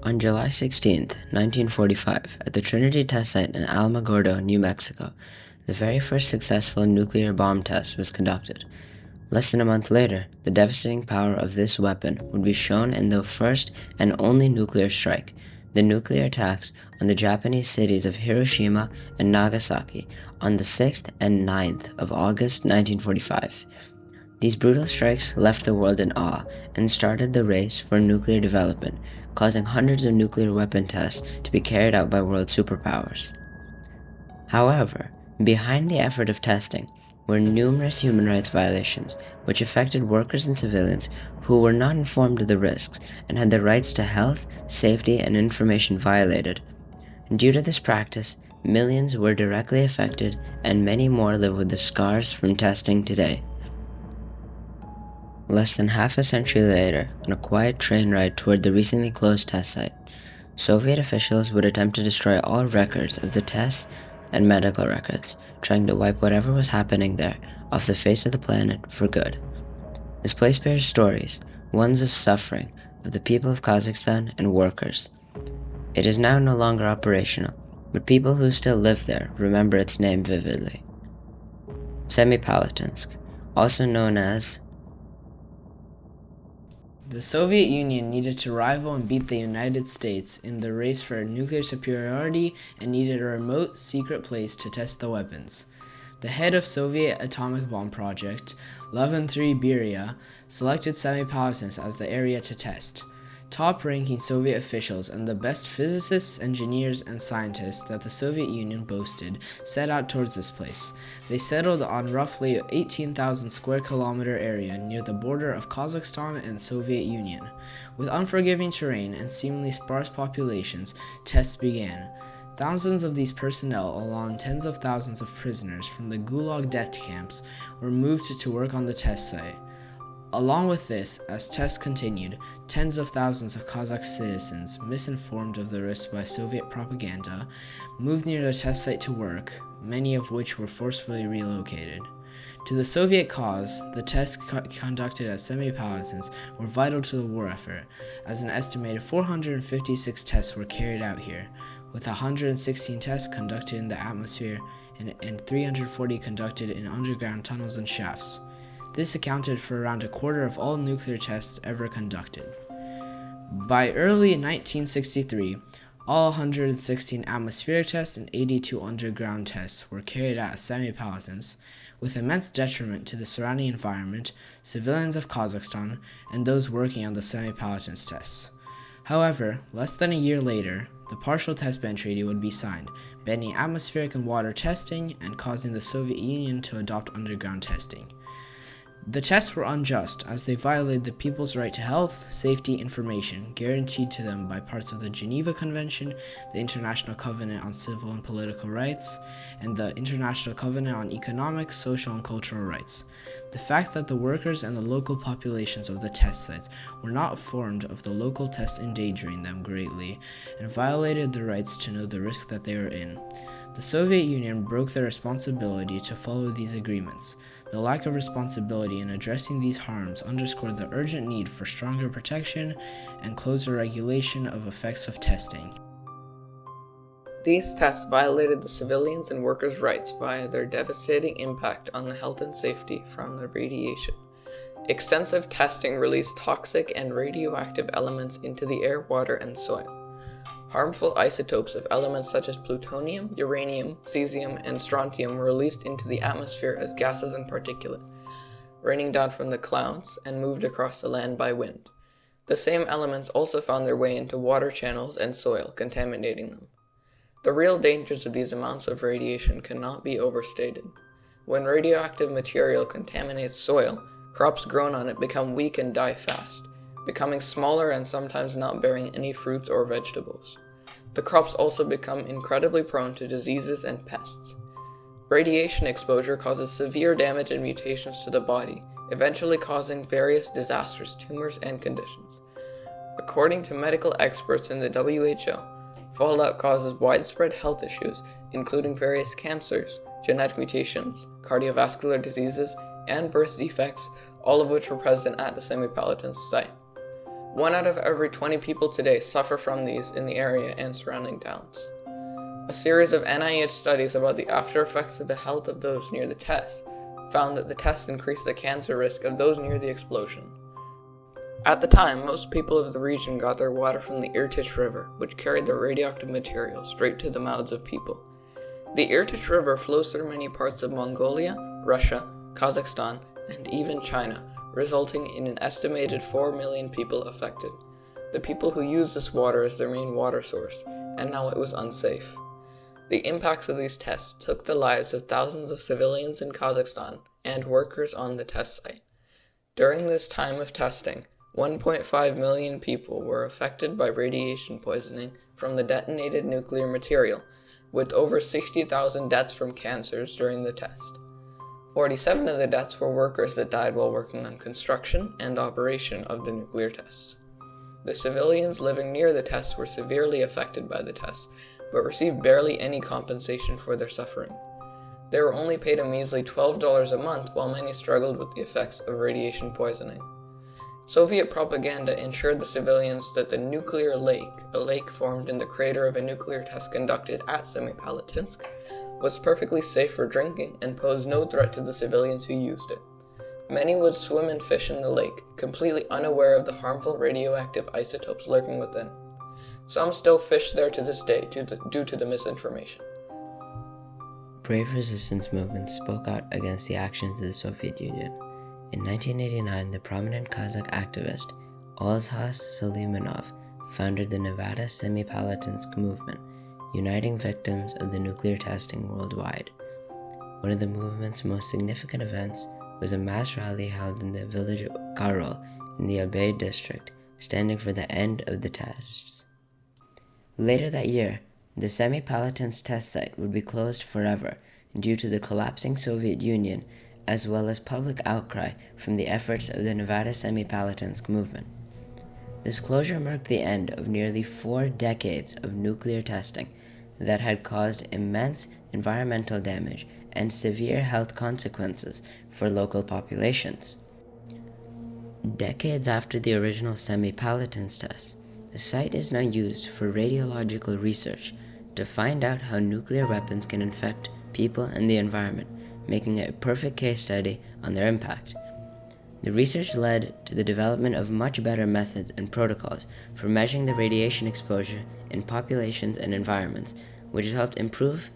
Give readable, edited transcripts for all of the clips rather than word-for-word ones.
On July 16, 1945, at the Trinity test site in Alamogordo, New Mexico, the very first successful nuclear bomb test was conducted. Less than a month later, the devastating power of this weapon would be shown in the first and only nuclear strike, the nuclear attacks on the Japanese cities of Hiroshima and Nagasaki on the 6th and 9th of August 1945. These brutal strikes left the world in awe and started the race for nuclear development, causing hundreds of nuclear weapon tests to be carried out by world superpowers. However, behind the effort of testing were numerous human rights violations, which affected workers and civilians who were not informed of the risks and had their rights to health, safety, and information violated. Due to this practice, millions were directly affected, and many more live with the scars from testing today. Less than half a century later, on a quiet train ride toward the recently closed test site, Soviet officials would attempt to destroy all records of the tests and medical records, trying to wipe whatever was happening there off the face of the planet for good. This place bears stories, ones of suffering, of the people of Kazakhstan and workers. It is now no longer operational, but people who still live there remember its name vividly. Semipalatinsk, also known as The Soviet Union needed to rival and beat the United States in the race for nuclear superiority and needed a remote, secret place to test the weapons. The head of Soviet atomic bomb project, Lev-3 Beria, selected Semipalatinsk as the area to test. Top-ranking Soviet officials and the best physicists, engineers, and scientists that the Soviet Union boasted set out towards this place. They settled on roughly 18,000 square kilometer area near the border of Kazakhstan and Soviet Union. With unforgiving terrain and seemingly sparse populations, tests began. Thousands of these personnel, along tens of thousands of prisoners from the Gulag death camps, were moved to work on the test site. Along with this, as tests continued, tens of thousands of Kazakh citizens, misinformed of the risks by Soviet propaganda, moved near the test site to work, many of which were forcefully relocated. To the Soviet cause, the tests conducted at Semipalatinsk were vital to the war effort, as an estimated 456 tests were carried out here, with 116 tests conducted in the atmosphere and 340 conducted in underground tunnels and shafts. This accounted for around a quarter of all nuclear tests ever conducted. By early 1963, all 116 atmospheric tests and 82 underground tests were carried out at Semipalatinsk, with immense detriment to the surrounding environment, civilians of Kazakhstan, and those working on the Semipalatinsk tests. However, less than a year later, the partial test ban treaty would be signed, banning atmospheric and water testing and causing the Soviet Union to adopt underground testing. The tests were unjust, as they violated the people's right to health, safety, information guaranteed to them by parts of the Geneva Convention, the International Covenant on Civil and Political Rights, and the International Covenant on Economic, Social, and Cultural Rights. The fact that the workers and the local populations of the test sites were not informed of the local tests endangering them greatly, and violated their rights to know the risk that they were in. The Soviet Union broke their responsibility to follow these agreements. The lack of responsibility in addressing these harms underscored the urgent need for stronger protection and closer regulation of effects of testing. These tests violated the civilians' and workers' rights via their devastating impact on the health and safety from the radiation. Extensive testing released toxic and radioactive elements into the air, water, and soil. Harmful isotopes of elements such as plutonium, uranium, cesium, and strontium were released into the atmosphere as gases and particulate, raining down from the clouds and moved across the land by wind. The same elements also found their way into water channels and soil, contaminating them. The real dangers of these amounts of radiation cannot be overstated. When radioactive material contaminates soil, crops grown on it become weak and die fast, becoming smaller and sometimes not bearing any fruits or vegetables. The crops also become incredibly prone to diseases and pests. Radiation exposure causes severe damage and mutations to the body, eventually causing various disastrous tumors and conditions. According to medical experts in the WHO, fallout causes widespread health issues, including various cancers, genetic mutations, cardiovascular diseases, and birth defects, all of which were present at the Semipalatinsk site. 1 out of every 20 people today suffer from these in the area and surrounding towns. A series of NIH studies about the after effects of the health of those near the test found that the test increased the cancer risk of those near the explosion. At the time, most people of the region got their water from the Irtych River, which carried the radioactive material straight to the mouths of people. The Irtych River flows through many parts of Mongolia, Russia, Kazakhstan, and even China, resulting in an estimated 4 million people affected. The people who use this water as their main water source, and now it was unsafe. The impacts of these tests took the lives of thousands of civilians in Kazakhstan and workers on the test site. During this time of testing, 1.5 million people were affected by radiation poisoning from the detonated nuclear material, with over 60,000 deaths from cancers during the test. 47 of the deaths were workers that died while working on construction and operation of the nuclear tests. The civilians living near the tests were severely affected by the tests, but received barely any compensation for their suffering. They were only paid a measly $12 a month, while many struggled with the effects of radiation poisoning. Soviet propaganda ensured the civilians that the nuclear lake, a lake formed in the crater of a nuclear test conducted at Semipalatinsk, was perfectly safe for drinking and posed no threat to the civilians who used it. Many would swim and fish in the lake, completely unaware of the harmful radioactive isotopes lurking within. Some still fish there to this day due to the misinformation. Brave resistance movements spoke out against the actions of the Soviet Union. In 1989, the prominent Kazakh activist Olzhas Suleimanov founded the Nevada Semipalatinsk movement, uniting victims of the nuclear testing worldwide. One of the movement's most significant events was a mass rally held in the village of Karol in the Abay district, standing for the end of the tests. Later that year, the Semipalatinsk test site would be closed forever due to the collapsing Soviet Union, as well as public outcry from the efforts of the Nevada Semipalatinsk movement. This closure marked the end of nearly 4 decades of nuclear testing that had caused immense environmental damage and severe health consequences for local populations. Decades after the original Semipalatinsk test, the site is now used for radiological research to find out how nuclear weapons can infect people and the environment, making it a perfect case study on their impact. The research led to the development of much better methods and protocols for measuring the radiation exposure in populations and environments, which has helped improve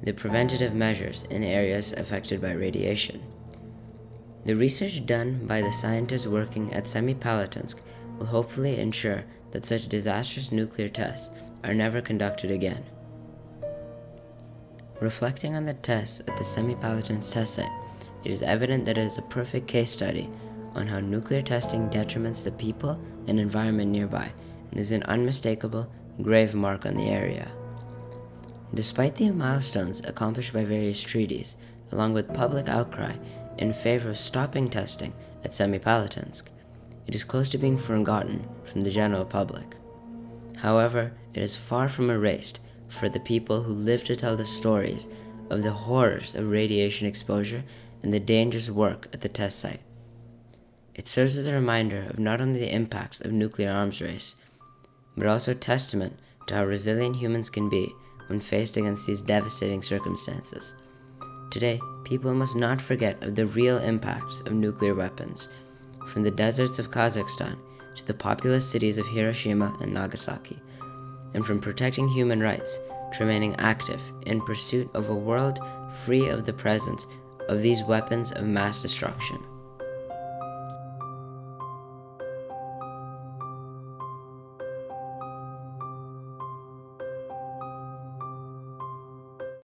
the preventative measures in areas affected by radiation. The research done by the scientists working at Semipalatinsk will hopefully ensure that such disastrous nuclear tests are never conducted again. Reflecting on the tests at the Semipalatinsk test site, it is evident that it is a perfect case study on how nuclear testing detriments the people and environment nearby and leaves an unmistakable, grave mark on the area. Despite the milestones accomplished by various treaties, along with public outcry in favor of stopping testing at Semipalatinsk, it is close to being forgotten from the general public. However, it is far from erased for the people who live to tell the stories of the horrors of radiation exposure and the dangerous work at the test site. It serves as a reminder of not only the impacts of nuclear arms race, but also a testament to how resilient humans can be when faced against these devastating circumstances. Today, people must not forget of the real impacts of nuclear weapons, from the deserts of Kazakhstan to the populous cities of Hiroshima and Nagasaki, and from protecting human rights to remaining active in pursuit of a world free of the presence of these weapons of mass destruction.